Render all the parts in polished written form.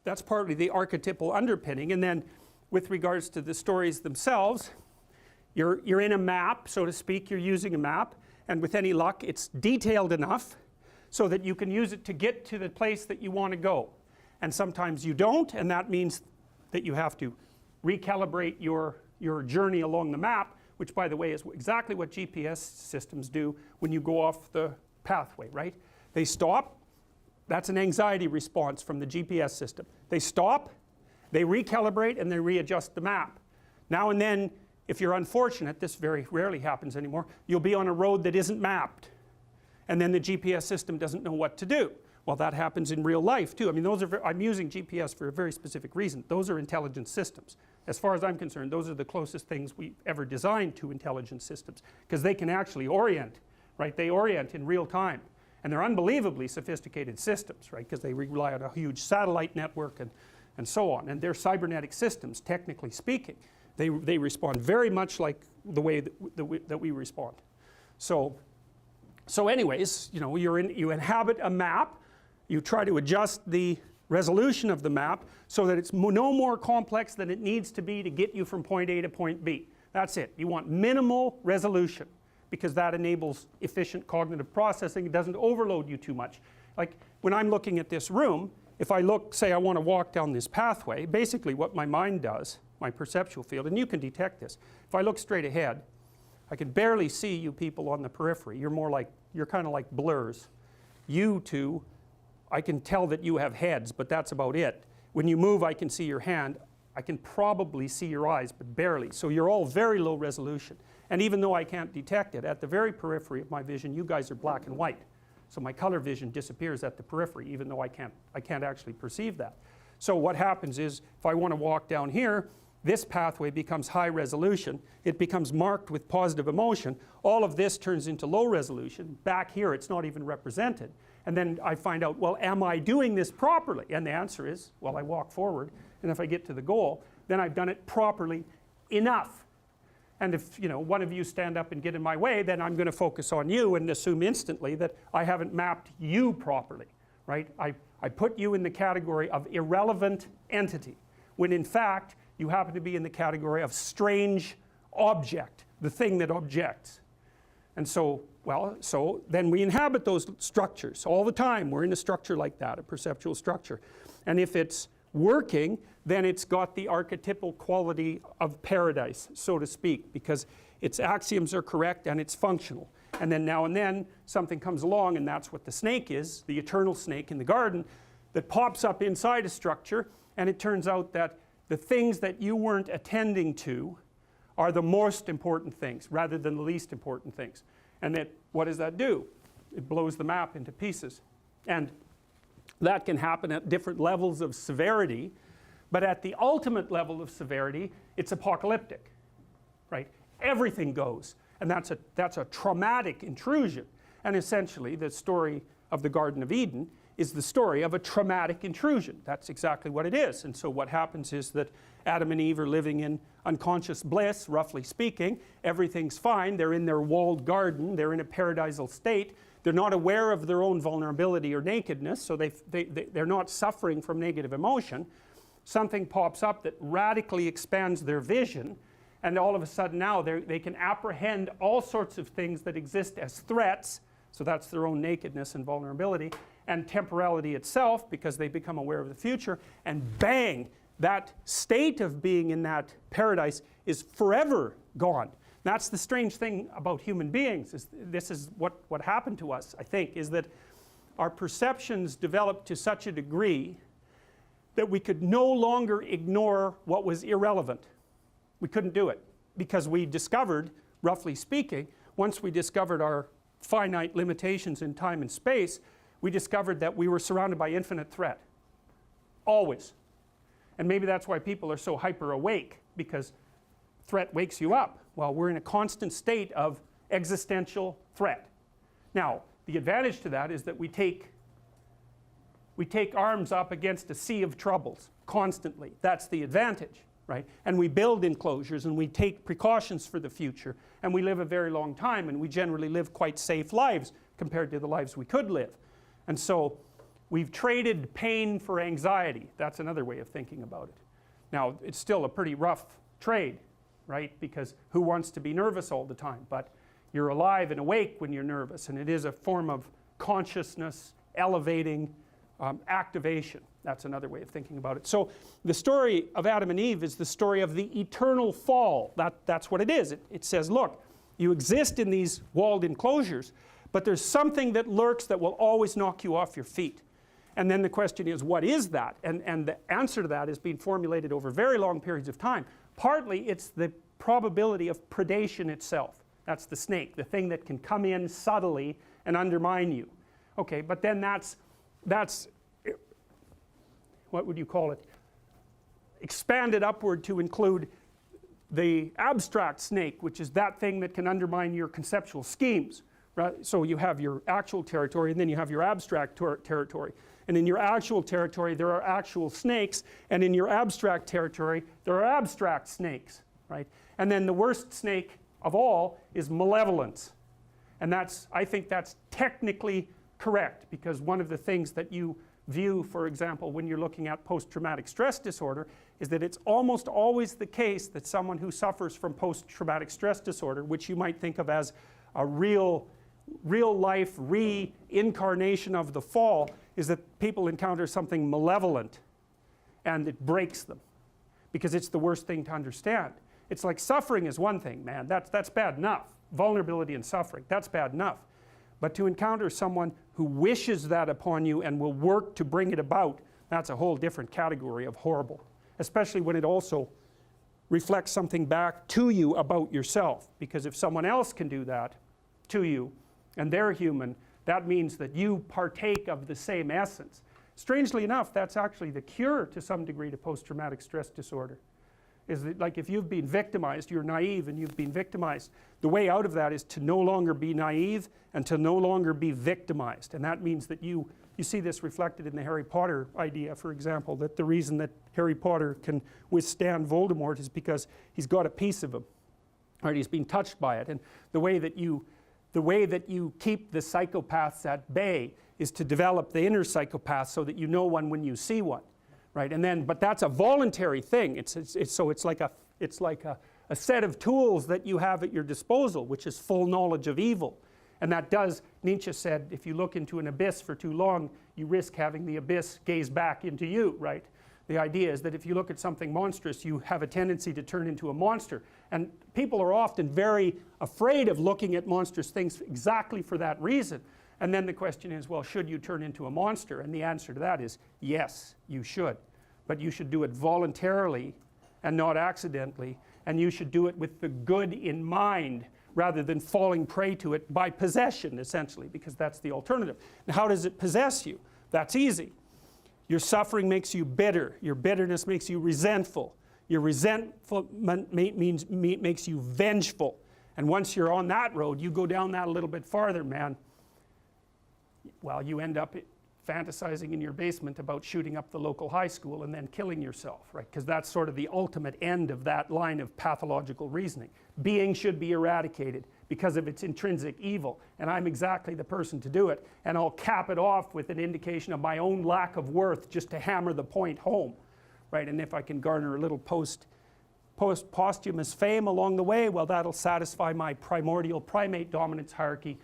that's partly the archetypal underpinning. And then with regards to the stories themselves, you're in a map, so to speak, you're using a map, and with any luck it's detailed enough so that you can use it to get to the place that you want to go. And sometimes you don't, and that means that you have to recalibrate your journey along the map, which by the way is exactly what GPS systems do when you go off the pathway, right? They stop. That's an anxiety response from the GPS system. They stop, they recalibrate, and they readjust the map. Now and then, if you're unfortunate, this very rarely happens anymore, you'll be on a road that isn't mapped, and then the GPS system doesn't know what to do. Well, that happens in real life too. I mean, I'm using GPS for a very specific reason. Those are intelligent systems. As far as I'm concerned, those are the closest things we ever designed to intelligent systems, because they can actually orient, right? They orient in real time. And they're unbelievably sophisticated systems, right? Because they rely on a huge satellite network and so on. And they're cybernetic systems, technically speaking. They respond very much like the way that we respond. So anyways, you know, you inhabit a map. You try to adjust the resolution of the map so that it's no more complex than it needs to be to get you from point A to point B. That's it. You want minimal resolution, because that enables efficient cognitive processing. It doesn't overload you too much. Like when I'm looking at this room, if I look, say I want to walk down this pathway, basically what my mind does, my perceptual field, and you can detect this, if I look straight ahead, I can barely see you people on the periphery. You're kind of like blurs. You two, I can tell that you have heads, but that's about it. When you move, I can see your hand. I can probably see your eyes, but barely. So you're all very low resolution. And even though I can't detect it, at the very periphery of my vision, you guys are black and white. So my color vision disappears at the periphery, even though I can't actually perceive that. So what happens is, if I want to walk down here, this pathway becomes high resolution. It becomes marked with positive emotion. All of this turns into low resolution. Back here, it's not even represented. And then I find out, well, am I doing this properly? And the answer is, well, I walk forward, and if I get to the goal, then I've done it properly enough. And if, you know, one of you stand up and get in my way, then I'm going to focus on you and assume instantly that I haven't mapped you properly, right? I put you in the category of irrelevant entity, when in fact you happen to be in the category of strange object, the thing that objects. And so, well, so then we inhabit those structures all the time. We're in a structure like that, a perceptual structure. And if it's working, then it's got the archetypal quality of paradise, so to speak, because its axioms are correct and it's functional. And then now and then something comes along, and that's what the snake is, the eternal snake in the garden, that pops up inside a structure, and it turns out that the things that you weren't attending to are the most important things rather than the least important things. And that, what does that do? It blows the map into pieces. And that can happen at different levels of severity, but at the ultimate level of severity, it's apocalyptic, right? Everything goes, and that's a traumatic intrusion. And essentially, the story of the Garden of Eden is the story of a traumatic intrusion. That's exactly what it is. And so what happens is that Adam and Eve are living in unconscious bliss, roughly speaking. Everything's fine. They're in their walled garden. They're in a paradisal state. They're not aware of their own vulnerability or nakedness, so they're not suffering from negative emotion. Something pops up that radically expands their vision, and all of a sudden now they can apprehend all sorts of things that exist as threats, so that's their own nakedness and vulnerability, and temporality itself, because they become aware of the future, and bang, that state of being in that paradise is forever gone. That's the strange thing about human beings. This is what happened to us, I think, is that our perceptions developed to such a degree that we could no longer ignore what was irrelevant. We couldn't do it, because we discovered, roughly speaking, once we discovered our finite limitations in time and space, we discovered that we were surrounded by infinite threat, always. And maybe that's why people are so hyper awake, because threat wakes you up. Well, we're in a constant state of existential threat. Now, the advantage to that is that we take arms up against a sea of troubles constantly. That's the advantage, right? And we build enclosures, and we take precautions for the future, and we live a very long time, and we generally live quite safe lives compared to the lives we could live. And so we've traded pain for anxiety. That's another way of thinking about it. Now, it's still a pretty rough trade, right? Because who wants to be nervous all the time? But you're alive and awake when you're nervous, and it is a form of consciousness elevating activation. That's another way of thinking about it. So the story of Adam and Eve is the story of the eternal fall. That's what it is. It says, look, you exist in these walled enclosures, but there's something that lurks that will always knock you off your feet. And then the question is, what is that? And the answer to that is being formulated over very long periods of time. Partly it's the probability of predation itself. That's the snake, the thing that can come in subtly and undermine you. Okay, but then that's what would you call it? Expanded upward to include the abstract snake, which is that thing that can undermine your conceptual schemes. Right? So you have your actual territory, and then you have your abstract territory. And in your actual territory, there are actual snakes, and in your abstract territory, there are abstract snakes. Right? And then the worst snake of all is malevolence. And I think that's technically correct, because one of the things that you view, for example, when you're looking at post-traumatic stress disorder, is that it's almost always the case that someone who suffers from post-traumatic stress disorder, which you might think of as a real life reincarnation of the fall, is that people encounter something malevolent and it breaks them, because it's the worst thing to understand. It's like suffering is one thing, man, that's bad enough. Vulnerability and suffering, that's bad enough. But to encounter someone who wishes that upon you and will work to bring it about, that's a whole different category of horrible. Especially when it also reflects something back to you about yourself. Because if someone else can do that to you, and they're human, that means that you partake of the same essence. Strangely enough, that's actually the cure to some degree to post-traumatic stress disorder. Is that, like, if you've been victimized, you're naive and you've been victimized, the way out of that is to no longer be naive and to no longer be victimized. And that means that you see this reflected in the Harry Potter idea, for example, that the reason that Harry Potter can withstand Voldemort is because he's got a piece of him, right? He's been touched by it. And the way that you keep the psychopaths at bay is to develop the inner psychopath so that you know one when you see one. Right, and then, but that's a voluntary thing. So it's like a set of tools that you have at your disposal, which is full knowledge of evil. And that does, Nietzsche said, if you look into an abyss for too long, you risk having the abyss gaze back into you, right? The idea is that if you look at something monstrous, you have a tendency to turn into a monster. And people are often very afraid of looking at monstrous things exactly for that reason. And then the question is, well, should you turn into a monster? And the answer to that is, yes, you should. But you should do it voluntarily and not accidentally. And you should do it with the good in mind rather than falling prey to it by possession, essentially, because that's the alternative. And how does it possess you? That's easy. Your suffering makes you bitter. Your bitterness makes you resentful. Your resentment makes you vengeful. And once you're on that road, you go down that a little bit farther, man. Well, you end up fantasizing in your basement about shooting up the local high school and then killing yourself, right? Because that's sort of the ultimate end of that line of pathological reasoning. Being should be eradicated because of its intrinsic evil, and I'm exactly the person to do it, and I'll cap it off with an indication of my own lack of worth just to hammer the point home, right? And if I can garner a little posthumous fame along the way, well, that'll satisfy my primordial primate dominance hierarchy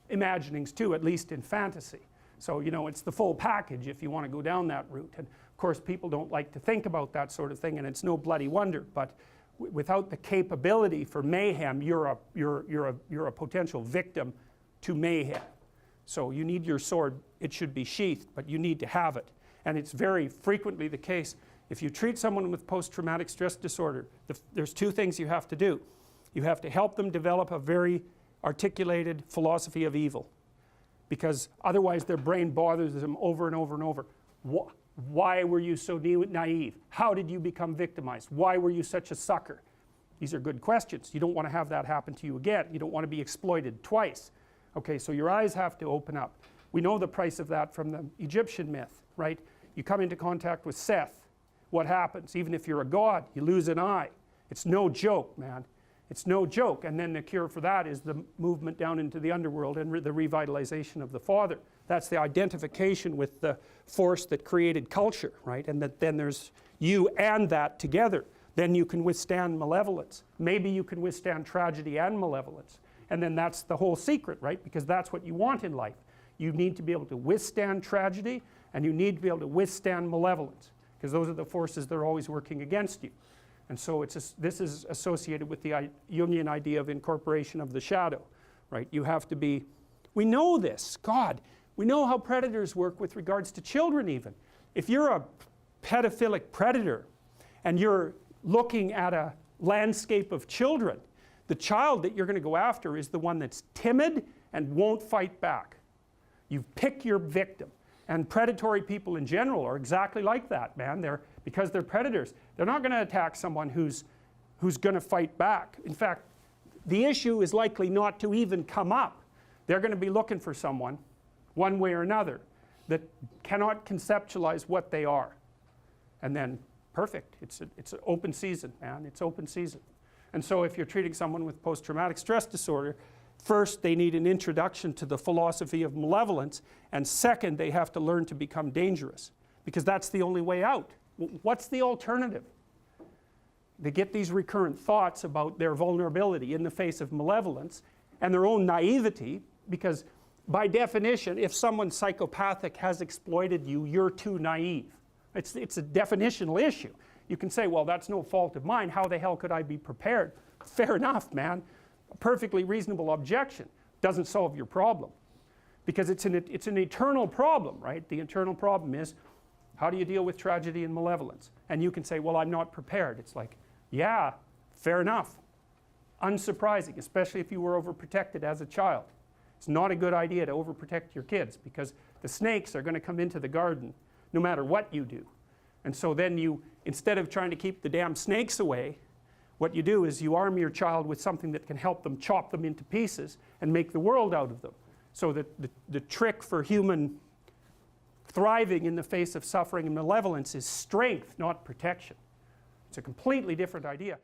imaginings too, at least in fantasy. So, you know, it's the full package if you want to go down that route. And of course, people don't like to think about that sort of thing, and it's no bloody wonder. But without the capability for mayhem, you're a potential victim to mayhem. So you need your sword. It should be sheathed, but you need to have it. And it's very frequently the case. If you treat someone with post-traumatic stress disorder, there's two things you have to do. You have to help them develop a very articulated philosophy of evil, because otherwise their brain bothers them over and over and over. Why were you so naive? How did you become victimized? Why were you such a sucker? These are good questions. You don't want to have that happen to you again. You don't want to be exploited twice. Okay, so your eyes have to open up. We know the price of that from the Egyptian myth, right? You come into contact with Seth. What happens? Even if you're a god, you lose an eye. It's no joke, man. It's no joke. And then the cure for that is the movement down into the underworld and the revitalization of the Father. That's the identification with the force that created culture, right? And that then there's you and that together. Then you can withstand malevolence. Maybe you can withstand tragedy and malevolence. And then that's the whole secret, right? Because that's what you want in life. You need to be able to withstand tragedy, and you need to be able to withstand malevolence, because those are the forces that are always working against you. And so this is associated with the Jungian idea of incorporation of the shadow, right? You have to be, we know this, God, we know how predators work with regards to children even. If you're a pedophilic predator and you're looking at a landscape of children, the child that you're going to go after is the one that's timid and won't fight back. You pick your victim. And predatory people in general are exactly like that, man. Because they're predators, they're not going to attack someone who's going to fight back. In fact, the issue is likely not to even come up. They're going to be looking for someone, one way or another, that cannot conceptualize what they are. And then, perfect. It's an open season, man. It's open season. And so if you're treating someone with post-traumatic stress disorder, first, they need an introduction to the philosophy of malevolence, and second, they have to learn to become dangerous, because that's the only way out. What's the alternative? They get these recurrent thoughts about their vulnerability in the face of malevolence and their own naivety, because by definition, if someone psychopathic has exploited you, you're too naive. It's a definitional issue. You can say, well, that's no fault of mine. How the hell could I be prepared? Fair enough, man. A perfectly reasonable objection. Doesn't solve your problem. Because it's an eternal problem, right? The eternal problem is, how do you deal with tragedy and malevolence? And you can say, well, I'm not prepared. It's like, yeah, fair enough. Unsurprising, especially if you were overprotected as a child. It's not a good idea to overprotect your kids, because the snakes are going to come into the garden no matter what you do. And so then you, instead of trying to keep the damn snakes away, what you do is you arm your child with something that can help them chop them into pieces and make the world out of them. So that the trick for human thriving in the face of suffering and malevolence is strength, not protection. It's a completely different idea.